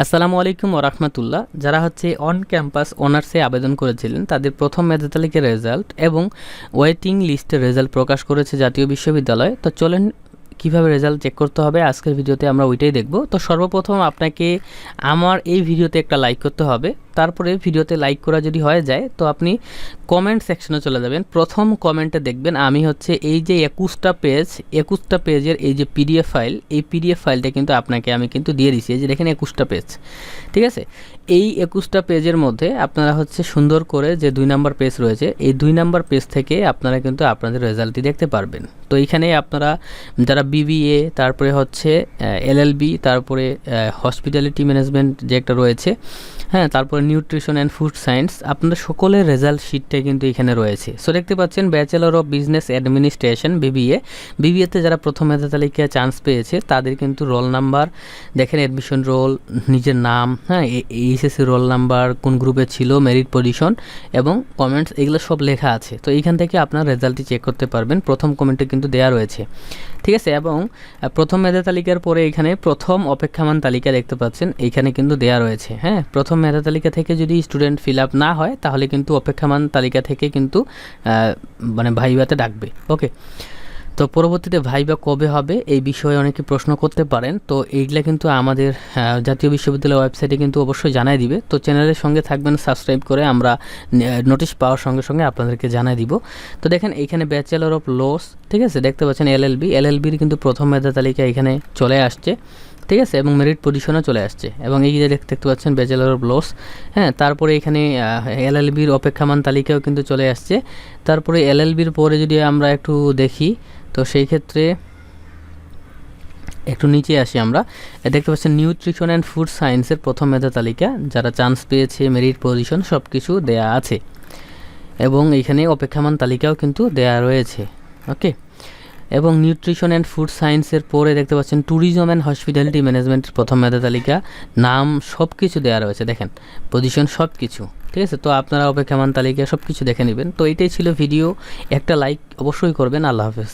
আসসালামু আলাইকুম ওয়া রাহমাতুল্লাহ। যারা অন ক্যাম্পাস অনার্সে আবেদন করেছিলেন তাদের প্রথম মেধা তালিকার রেজাল্ট এবং ওয়েটিং লিস্টের রেজাল্ট প্রকাশ করেছে জাতীয় বিশ্ববিদ্যালয়। তো চলেন কিভাবে রেজাল্ট চেক করতে হবে আজকের ভিডিওতে আমরা ওইটাই দেখব। তো সর্বপ্রথম আপনাকে আমার এই ভিডিওতে একটা লাইক করতে হবে। তারপরে ভিডিওতে লাইক করা যদি হয়ে যায় তো আপনি কমেন্ট সেকশনে চলে যাবেন। প্রথম কমেন্টে দেখবেন আমি এই যে 21টা পেজের এই যে পিডিএফ ফাইল, এই পিডিএফ ফাইলটা কিন্তু আমি কিন্তু দিয়ে দিছি। এই যে দেখেন 21টা পেজ, ঠিক আছে। এই 21টা পেজের মধ্যে আপনারা সুন্দর করে যে 2 নাম্বার পেজ রয়েছে, এই 2 নাম্বার পেজ থেকে আপনারা কিন্তু আপনাদের রেজাল্টটি দেখতে পারবেন। তো এইখানে আপনারা যারা বিবিএ, তারপরে এলএলবি, তারপরে হসপিটালিটি ম্যানেজমেন্ট যে একটা রয়েছে, হ্যাঁ, তারপরে নিউট্রিশন অ্যান্ড ফুড সায়েন্স, আপনাদের সকলের রেজাল্ট শিটটাই কিন্তু এখানে রয়েছে। সো দেখতে পাচ্ছেন ব্যাচেলর অফ বিজনেস অ্যাডমিনিস্ট্রেশন বিবিএতে যারা প্রথম মেধা তালিকায় চান্স পেয়েছে তাদের কিন্তু রোল নাম্বার দেখেন, অ্যাডমিশন রোল, নিজের নাম, হ্যাঁ, এইচএসসি রোল নাম্বার, কোন গ্রুপে ছিল, মেরিট পজিশন এবং কমেন্টস, এগুলো সব লেখা আছে। তো এইখান থেকে আপনার রেজাল্টটি চেক করতে পারবেন। প্রথম কমেন্টে কিন্তু দেওয়া রয়েছে, ঠিক আছে। এবং প্রথম মেধা তালিকার পরে এখানে প্রথম অপেক্ষামান তালিকা দেখতে পাচ্ছেন, এইখানে কিন্তু দেওয়া রয়েছে। হ্যাঁ, প্রথম মেধা তালিকা থেকে যদি স্টুডেন্ট ফিল আপ না হয় তাহলে কিন্তু অপেক্ষামান তালিকা থেকে কিন্তু ভাইভাতে ডাকবে। ওকে, তো পরবর্তীতে ভাইভা কবে হবে এই বিষয়ে অনেকে প্রশ্ন করতে পারেন। তো এইগুলা কিন্তু আমাদের জাতীয় বিশ্ববিদ্যালয়ের ওয়েবসাইটে কিন্তু অবশ্যই জানাই দিবে। তো চ্যানেলের সঙ্গে থাকবেন, সাবস্ক্রাইব করে আমরা নোটিশ পাওয়ার সঙ্গে সঙ্গে আপনাদেরকে জানাই দিব। তো দেখেন এইখানে ব্যাচেলর অফ লস, ঠিক আছে, দেখতে পাচ্ছেন এলএলবির কিন্তু প্রথম মেধা তালিকা এখানে চলে আসছে, ঠিক আছে, এবং মেরিট পজিশনও চলে আসছে। এবং এই যে দেখতে পাচ্ছেন ব্যাচেলর অফ লস, হ্যাঁ, তারপরে এখানে এলএলবির অপেক্ষামান তালিকাও কিন্তু চলে আসছে। তারপরে এলএলবির পরে যদি আমরা একটু দেখি, তো সেই ক্ষেত্রে একটু নিচে আসি, আমরা দেখতে পাচ্ছেন নিউট্রিশন অ্যান্ড ফুড সায়েন্সের প্রথম মেধা তালিকা, যারা চান্স পেয়েছে, মেরিট পজিশন সব কিছু দেয়া আছে এবং এখানে অপেক্ষামান তালিকাও কিন্তু দেয়া রয়েছে। ওকে, এবং নিউট্রিশন অ্যান্ড ফুড সায়েন্সের পরে দেখতে পাচ্ছেন ট্যুরিজম অ্যান্ড হসপিটালিটি ম্যানেজমেন্টের প্রথম মেধা তালিকা, নাম সব কিছু দেওয়া রয়েছে, দেখেন পজিশন সব কিছু, ঠিক আছে। তো আপনারা অপেক্ষামান তালিকা সব কিছু দেখে নেবেন। তো এইটাই ছিল ভিডিও, একটা লাইক অবশ্যই করবেন। আল্লাহ হাফেজ।